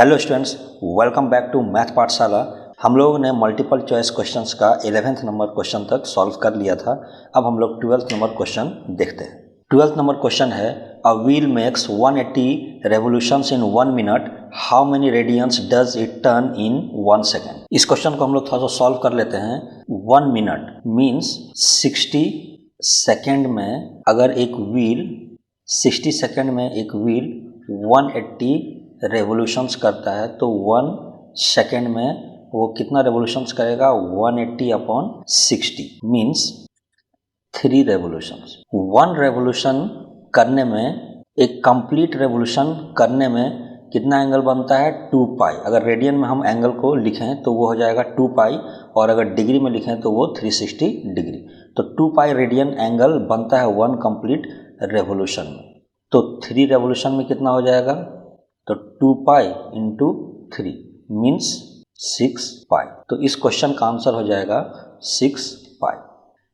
Hello students, welcome back to math Pathshala. हम लोगों ने मल्टीपल चॉइस क्वेश्चंस का 11th नंबर क्वेश्चन तक सॉल्व कर लिया था। अब हम लोग 12th नंबर क्वेश्चन देखते हैं। 12th नंबर क्वेश्चन है, a wheel makes 180 revolutions in 1 minute, how many radians does it turn in 1 second. इस क्वेश्चन को हम लोग थोड़ा सा सॉल्व कर लेते हैं। 1 मिनट मीन्स 60 सेकेंड में अगर एक व्हील 60 सेकेंड में एक व्हील 180 रेवोल्यूशंस करता है तो 1 सेकेंड में वो कितना रेवोल्यूशंस करेगा? 180/60 मीन्स 3 रेवोल्यूशंस। 1 रेवोल्यूशन करने में, एक कंप्लीट रेवोल्यूशन करने में कितना एंगल बनता है? 2 पाई। अगर रेडियन में हम एंगल को लिखें तो वो हो जाएगा 2 पाई, और अगर डिग्री में लिखें तो वो 360 डिग्री। तो 2 पाई रेडियन एंगल बनता है 1 कंप्लीट रेवोल्यूशन में। तो 3 रेवोल्यूशन में कितना हो जाएगा? तो 2 पाई इंटू 3 मीन्स 6 पाई। तो इस क्वेश्चन का आंसर हो जाएगा 6 पाई।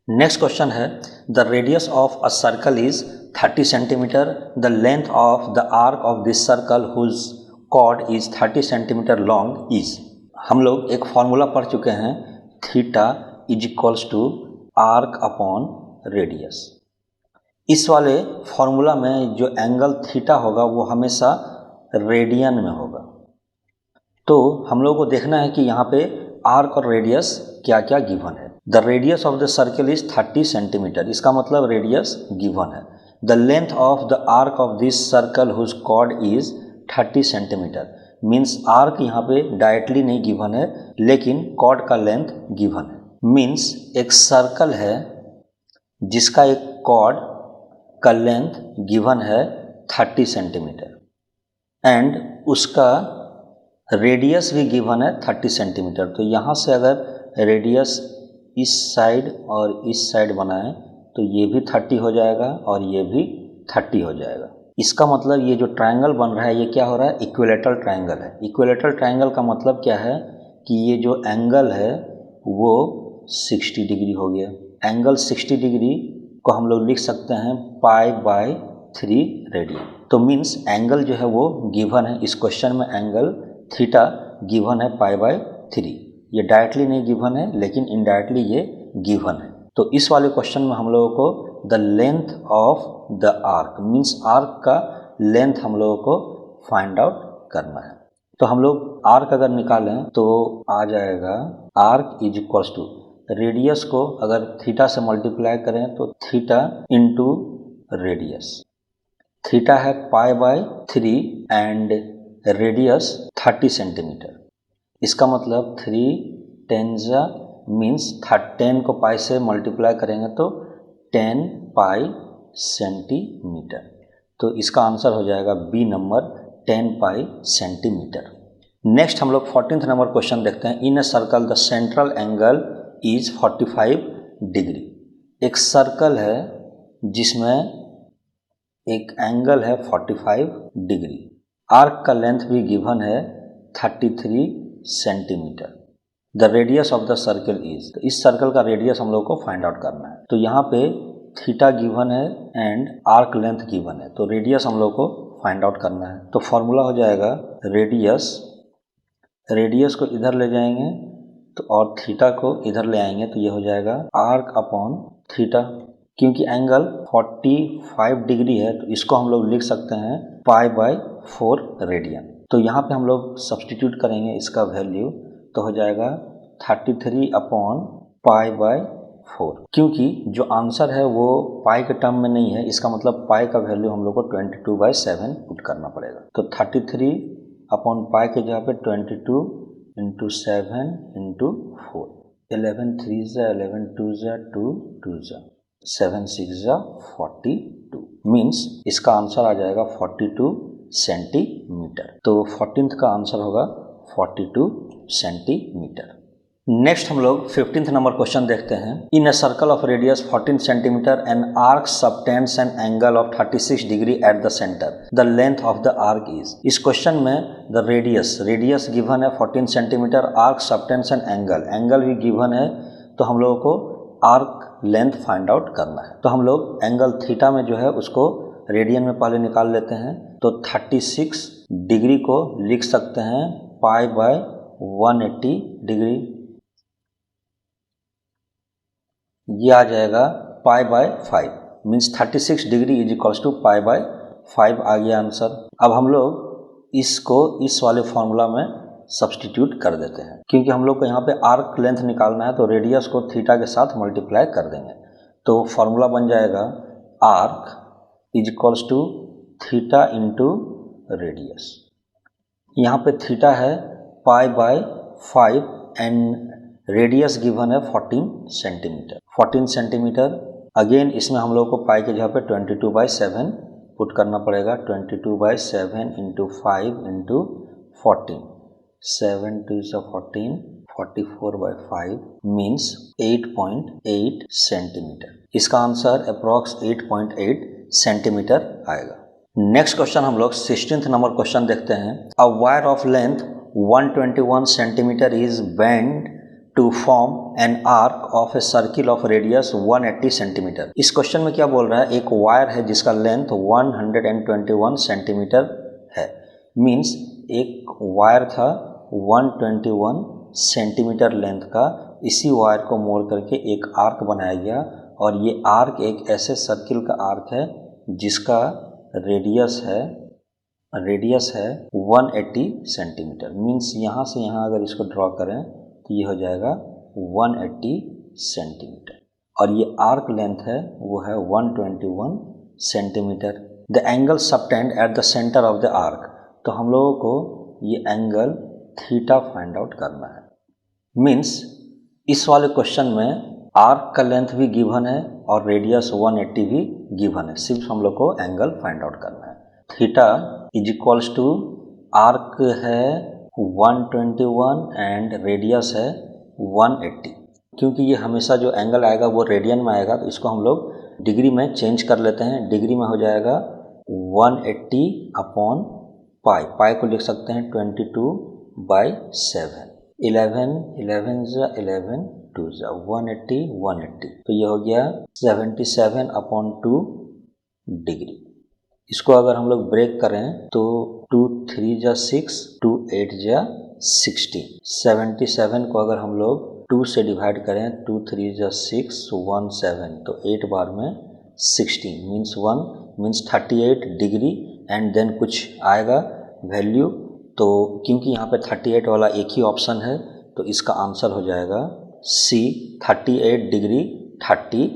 नेक्स्ट क्वेश्चन है, the radius of a circle is 30 centimetre, the length of the arc of this circle whose chord is 30 centimetre long is. हम लोग एक फॉर्मूला पढ़ चुके हैं, theta is equals to arc upon radius. इस वाले formula में जो एंगल थीटा होगा वो हमेशा रेडियन में होगा। तो हम लोगों को देखना है कि यहाँ पे आर्क और रेडियस क्या क्या गिवन है। The radius of the circle is 30 centimetre, इसका मतलब रेडियस गिवन है। The length of the arc of this circle whose chord is 30 centimetre means arc यहाँ पे डायरेक्टली नहीं गिवन है, लेकिन कॉर्ड का लेंथ गिवन है। मीन्स एक सर्कल है जिसका एक कॉर्ड का लेंथ गिवन है 30 सेंटीमीटर एंड उसका रेडियस भी गिवन है 30 सेंटीमीटर। तो यहाँ से अगर रेडियस इस साइड और इस साइड बनाएं तो ये भी 30 हो जाएगा और ये भी 30 हो जाएगा। इसका मतलब ये जो ट्रायंगल बन रहा है ये क्या हो रहा है? इक्विलेटरल ट्रायंगल है। इक्विलेटरल ट्रायंगल का मतलब क्या है कि ये जो एंगल है वो 60 डिग्री हो गया। एंगल 60 डिग्री को हम लोग लिख सकते हैं π/3 रेडियन। तो मीन्स एंगल जो है वो गिवन है। इस क्वेश्चन में एंगल थीटा गिवन है π/3। ये डायरेक्टली नहीं गिवन है, लेकिन इनडायरेक्टली ये गिवन है। तो इस वाले क्वेश्चन में हम लोगों को the length of the arc means arc का लेंथ हम लोगों को फाइंड आउट करना है। तो हम लोग आर्क अगर निकालें तो आ जाएगा arc is equals to radius को अगर थीटा से मल्टीप्लाई करें तो थीटा इंटू रेडियस। थीटा है π/3 एंड रेडियस 30 सेंटीमीटर। इसका मतलब 3 10 मीन्स 10 को पाई से मल्टीप्लाई करेंगे तो 10 पाई सेंटीमीटर। तो इसका आंसर हो जाएगा B number 10 pi centimetre. Next हम लोग 14th नंबर क्वेश्चन देखते हैं। In a circle the central angle is 45 degree. एक सर्कल है जिसमें एक एंगल है 45 डिग्री। आर्क का लेंथ भी गिवन है 33 centimetre. The radius of the circle is. तो इस सर्कल का रेडियस हम लोग को फाइंड आउट करना है। तो यहाँ पे थीटा गिवन है एंड आर्क लेंथ गिवन है, तो रेडियस हम लोग को फाइंड आउट करना है। तो फॉर्मूला हो जाएगा रेडियस को इधर ले जाएंगे तो और थीटा को इधर ले आएंगे तो ये हो जाएगा आर्क अपॉन थीटा। क्योंकि एंगल 45 डिग्री है तो इसको हम लोग लिख सकते हैं π/4 रेडियन। तो यहाँ पे हम लोग सब्सटीट्यूट करेंगे इसका वैल्यू तो हो जाएगा 33/π/4। क्योंकि जो आंसर है वो पाई के टर्म में नहीं है, इसका मतलब पाई का वैल्यू हम लोग को 22/7 पुट करना पड़ेगा। तो 33/पाई के जगह पे 22 इंटू 7 इंटू 4, 11 3 11 2 2 2 7 6 42 मीन्स इसका आंसर आ जाएगा 42 सेंटीमीटर। तो 14th का आंसर होगा 42 सेंटीमीटर। नेक्स्ट हम लोग 15th नंबर क्वेश्चन देखते हैं। In a circle of radius 14 centimetre an arc subtends an angle of 36 degree at the centre, the length of the arc is. इस question में the radius given है 14 centimetre, arc subtends an angle भी given है। तो हम लोगों को arc length find out करना है। तो हम लोग एंगल थीटा में जो है उसको रेडियन में पहले निकाल लेते हैं। तो 36 डिग्री को लिख सकते हैं पाई बाय 180 डिग्री, ये आ जाएगा pi by 5, means 36 degree is equals to pi by 5 आ गया आंसर। अब हम लोग इसको इस वाले फॉर्मूला में सब्स्टिट्यूट कर देते हैं, क्योंकि हम लोग को यहाँ पे आर्क लेंथ निकालना है, तो रेडियस को थीटा के साथ मल्टीप्लाई कर देंगे। तो फॉर्मूला बन जाएगा arc is equals to theta into radius. यहाँ पे थीटा है pi by 5 and radius given है 14 सेंटीमीटर। 14 सेंटीमीटर अगेन इसमें हम लोग को पाई के जगह पे 22/7 पुट करना पड़ेगा। 22/7 इंटू 5 इंटू 14, 7 2 14, 44/5 मीन्स 8.8 सेंटीमीटर। इसका आंसर अप्रॉक्स 8.8 सेंटीमीटर आएगा। नेक्स्ट क्वेश्चन हम लोग 16th नंबर क्वेश्चन देखते हैं। A wire of length 121 centimetre is bend to form an arc of a circle of radius 180 centimetre. इस क्वेश्चन में क्या बोल रहा है, एक वायर है जिसका लेंथ 121 सेंटीमीटर है। मीन्स एक वायर था 121 सेंटीमीटर लेंथ का, इसी वायर को मोड़ करके एक आर्क बनाया गया, और ये आर्क एक ऐसे सर्किल का आर्क है जिसका रेडियस है 180 सेंटीमीटर। मीन्स यहाँ से यहाँ अगर इसको ड्रॉ करें तो ये हो जाएगा 180 सेंटीमीटर, और ये आर्क लेंथ है वो है 121 centimetre. The angle subtend eight the centre of the arc, तो हम लोगों को ये एंगल थीटा फाइंड आउट करना है। मीन्स इस वाले क्वेश्चन में आर्क का लेंथ भी गिवन है और रेडियस 180 भी गिवन है, सिर्फ हम लोग को एंगल फाइंड आउट करना है। Theta is equals to arc है 121 एंड रेडियस है 180। क्योंकि ये हमेशा जो एंगल आएगा वो रेडियन में आएगा, तो इसको हम लोग डिग्री में चेंज कर लेते हैं। डिग्री में हो जाएगा 180 अपॉन पाई, पाई को लिख सकते हैं 22/7, 11 जा 11 2 जा 180, तो ये हो गया 77 अपॉन 2 डिग्री। इसको अगर हम लोग ब्रेक करें तो 2 3 जा 6, 2 8 जा 16। 77 को अगर हम लोग 2 से डिवाइड करें, 2 3 जा 6, 1 7, तो 8 बार में 16 means 1 means 38 degree and then कुछ आएगा वैल्यू। तो क्योंकि यहाँ पे 38 वाला एक ही ऑप्शन है, तो इसका आंसर हो जाएगा सी 38 डिग्री 30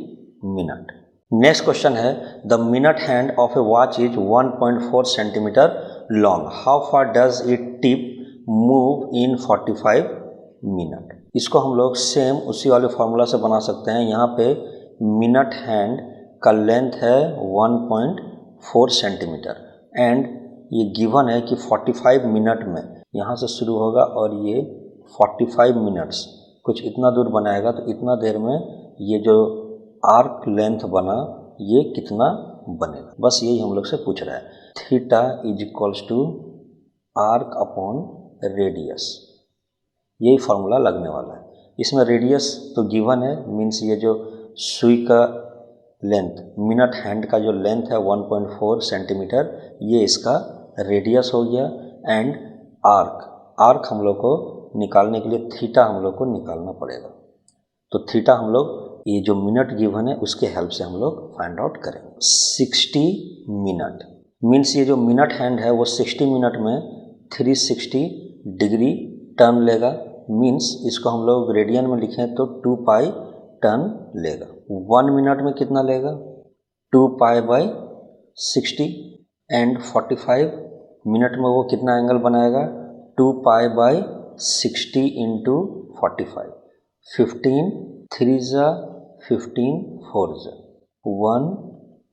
मिनट। नेक्स्ट क्वेश्चन है the minute hand of A watch is 1.4 centimetre long, how far does it tip move in 45 minute. इसको हम लोग सेम उसी वाले फार्मूला से बना सकते हैं। यहाँ पे मिनट हैंड का लेंथ है 1.4 सेंटीमीटर एंड ये गिवन है कि 45 मिनट में यहाँ से शुरू होगा और ये 45 मिनट्स कुछ इतना दूर बनाएगा, तो इतना देर में ये जो आर्क लेंथ बना ये कितना बनेगा, बस यही हम लोग से पूछ रहा है। Theta is equals to arc upon radius, यही फार्मूला लगने वाला है। इसमें रेडियस तो गिवन है, मीन्स ये जो सुई का लेंथ, मिनट हैंड का जो लेंथ है 1.4 सेंटीमीटर, ये इसका रेडियस हो गया। एंड आर्क हम लोग को निकालने के लिए थीटा हम लोग को निकालना पड़ेगा। तो थीटा हम लोग ये जो मिनट गिवन है उसके हेल्प से हम लोग फाइंड आउट करेंगे। 60 मिनट मीन्स ये जो मिनट हैंड है वो 60 मिनट में 360 डिग्री टर्न लेगा। मीन्स इसको हम लोग रेडियन में लिखें तो 2 पाई टर्न लेगा। 1 मिनट में कितना लेगा, 2 पाई/60 एंड 45 मिनट में वो कितना एंगल बनाएगा, 2 पाई/60 इंटू 45, 15 3 जा 15 4 जा 1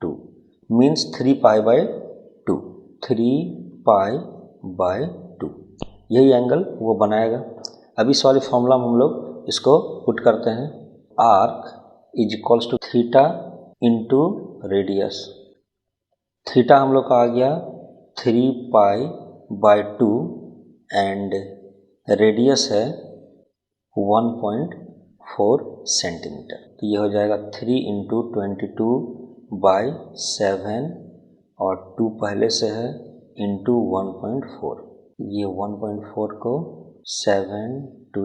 2 मीन्स 3 पाई/2, 3 पाई/2 यही एंगल वो बनाएगा। अब इस वाले फॉर्मूला में हम लोग इसको पुट करते हैं। Arc is equals to theta into radius. Theta हम लोग का आ गया 3 पाई/2 एंड रेडियस है 1.4 सेंटीमीटर, तो ये हो जाएगा 3 इंटू 22/7 और 2 पहले से है इंटू 1.4, ये 1.4 को 7 2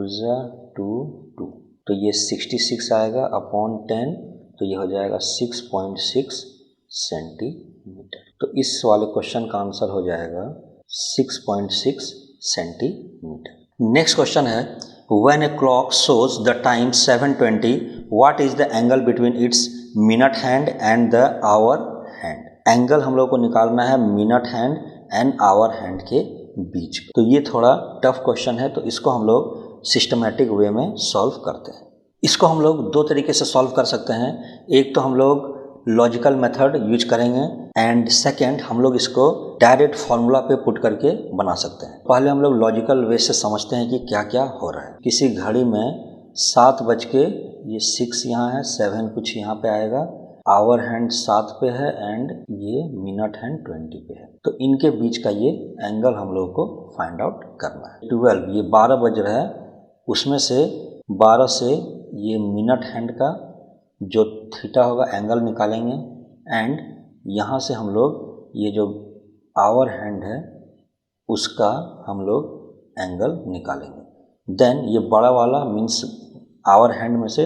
2 2, तो ये 66 आएगा अपॉन 10, तो ये हो जाएगा 6.6 सेंटीमीटर। तो इस वाले क्वेश्चन का आंसर हो जाएगा 6.6 सेंटीमीटर। नेक्स्ट क्वेश्चन है when a clock shows the time 7:20 what is the angle between its minute hand and the hour hand. Angle हम लोग को निकालना है minute hand and hour hand के बीच। तो ये थोड़ा टफ क्वेश्चन है, तो इसको हम लोग सिस्टमैटिक वे में सॉल्व करते हैं। इसको हम लोग दो तरीके से सॉल्व कर सकते हैं। एक तो हम लोग लॉजिकल मेथड यूज करेंगे एंड सेकेंड हम लोग इसको डायरेक्ट फार्मूला पे पुट करके बना सकते हैं। पहले हम लोग लॉजिकल वे से समझते हैं कि क्या क्या हो रहा है। किसी घड़ी में 7 बज के, ये 6 यहाँ है, 7 कुछ यहाँ पे आएगा, आवर हैंड 7 पे है एंड ये मिनट हैंड 20 पे है। तो इनके बीच का ये एंगल हम लोग को फाइंड आउट करना है। 12, ये 12 बज रहा है, उसमें से 12 से ये मिनट हैंड का जो थीटा होगा एंगल निकालेंगे एंड यहाँ से हम लोग ये जो आवर हैंड है उसका हम लोग एंगल निकालेंगे। देन ये बड़ा वाला मीन्स आवर हैंड में से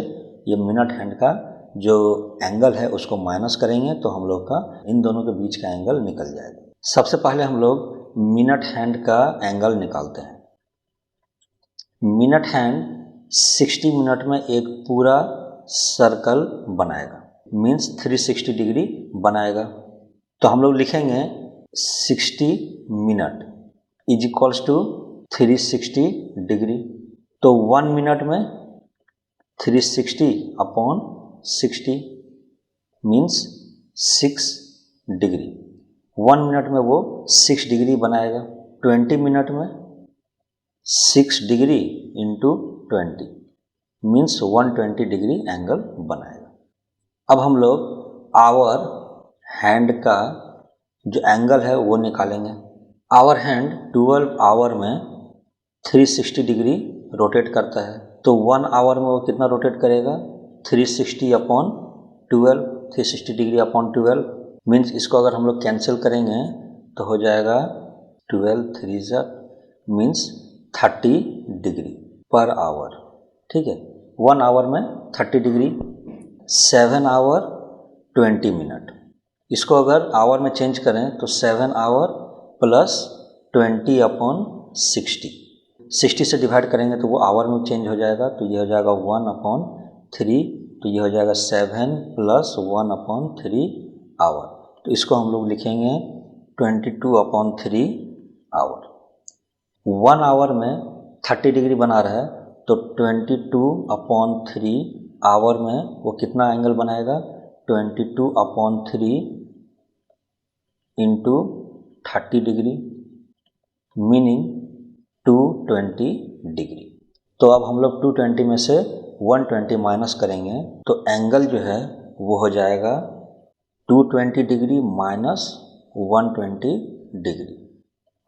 ये मिनट हैंड का जो एंगल है उसको माइनस करेंगे, तो हम लोग का इन दोनों के बीच का एंगल निकल जाएगा। सबसे पहले हम लोग मिनट हैंड का एंगल निकालते हैं। मिनट हैंड 60 मिनट में एक पूरा सर्कल बनाएगा, मीन्स 360 डिग्री बनाएगा। तो हम लोग लिखेंगे 60 minute is equals to 360 degree. तो 1 मिनट में 360 अपॉन 60 मीन्स 6 डिग्री। 1 मिनट में वो 6 डिग्री बनाएगा। 20 मिनट में 6 degree into 20 means 120 degree angle बनाएगा। अब हम लोग आवर हैंड का जो एंगल है वो निकालेंगे। आवर हैंड 12 आवर में 360 डिग्री रोटेट करता है, तो 1 आवर में वो कितना रोटेट करेगा, 360 अपॉन 12, 360 डिग्री अपॉन 12 मीन्स इसको अगर हम लोग कैंसिल करेंगे तो हो जाएगा 12 3 मीन्स 30 डिग्री पर आवर। ठीक है, 1 आवर में 30 डिग्री, 7 आवर 20 मिनट। इसको अगर आवर में चेंज करें तो 7 आवर प्लस 20 अपॉन 60 से डिवाइड करेंगे तो वो आवर में चेंज हो जाएगा, तो ये हो जाएगा 1 अपॉन 3, तो ये हो जाएगा 7 प्लस 1 अपॉन 3 आवर। तो इसको हम लोग लिखेंगे 22 अपॉन 3 आवर। 1 आवर में 30 डिग्री बना रहा है, तो 22 अपॉन 3 आवर में वो कितना एंगल बनाएगा, 22 upon 3 into 30 degree meaning 220 degree. तो अब हम लोग 220 में से 120 माइनस करेंगे तो एंगल जो है वो हो जाएगा 220 डिग्री माइनस 120 डिग्री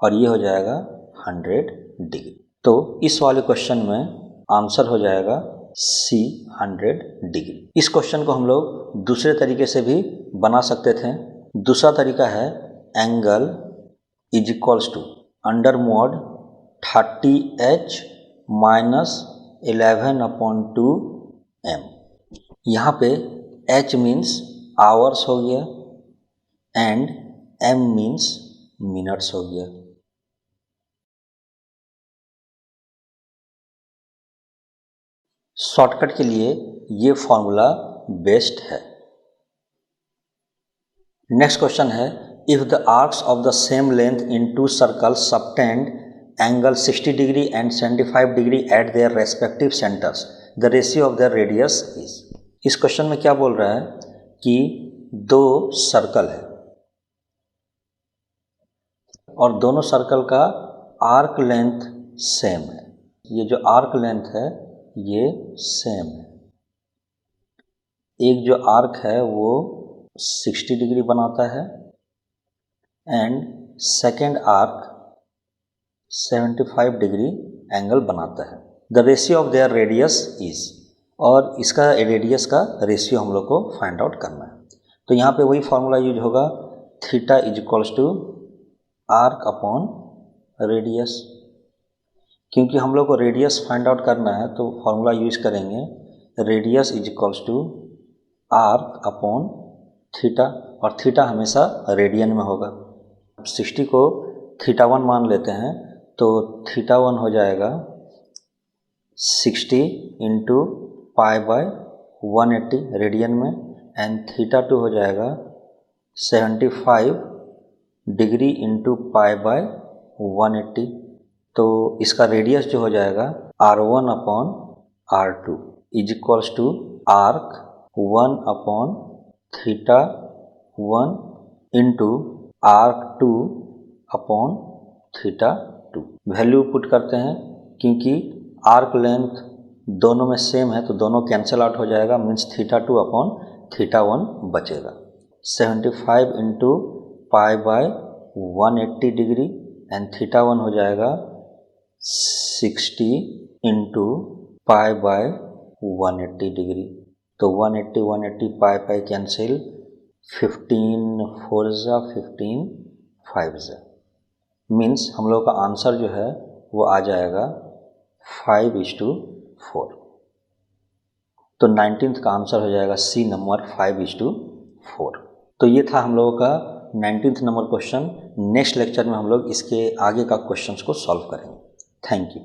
और ये हो जाएगा 100 डिग्री। तो इस वाले क्वेश्चन में आंसर हो जाएगा C 100 डिग्री। इस क्वेश्चन को हम लोग दूसरे तरीके से भी बना सकते थे। दूसरा तरीका है angle is equals to under mod 30H minus 11 upon 2M। यहाँ पे H मीन्स आवर्स हो गया एंड M मीन्स मिनट्स हो गया। शॉर्टकट के लिए ये फॉर्मूला बेस्ट है। नेक्स्ट क्वेश्चन है if the arcs of the same length in 2 circles subtend angle 60 degree and 75 degree at their respective centres the ratio of their radius is. इस question में क्या बोल रहा है कि 2 सर्कल है और दोनों सर्कल का आर्क लेंथ सेम है। ये जो आर्क लेंथ है ये सेम है। एक जो आर्क है वो 60 डिग्री बनाता है and second arc 75 degree angle बनाता है। The ratio of their radius is, और इसका रेडियस का रेशियो हम लोग को फाइंड आउट करना है। तो यहाँ पे वही फार्मूला यूज होगा theta is equals to arc upon radius. क्योंकि हम लोग को रेडियस फाइंड आउट करना है तो फॉर्मूला यूज करेंगे radius is equals to arc upon theta, और थीटा हमेशा रेडियन में होगा। 60 को थीटा 1 मान लेते हैं तो थीटा 1 हो जाएगा 60 इंटू पाई बाय 180 रेडियन में, एंड थीटा 2 हो जाएगा 75 डिग्री इंटू पाई बाय 180। तो इसका रेडियस जो हो जाएगा R1 upon R2 is equals to arc 1 upon theta 1 into arc 2 upon theta 2। Value put करते हैं, क्योंकि आर्क लेंथ दोनों में सेम है तो दोनों कैंसिल आउट हो जाएगा, मीन्स थीटा 2 अपॉन थीटा 1 बचेगा। 75 into pi by 180 degree, and theta 1 हो जाएगा 60 इंटू पाई बाय 180 डिग्री। तो 180 पाई कैंसिल, 15 4 जा 15 5 जा, मीन्स हम लोग का आंसर जो है वो आ जाएगा 5:4। तो 19th का आंसर हो जाएगा सी नंबर 5:4। तो ये था हम लोगों का 19th number question. Next lecture में हम लोग इसके आगे का क्वेश्चंस को सॉल्व करेंगे। Thank you.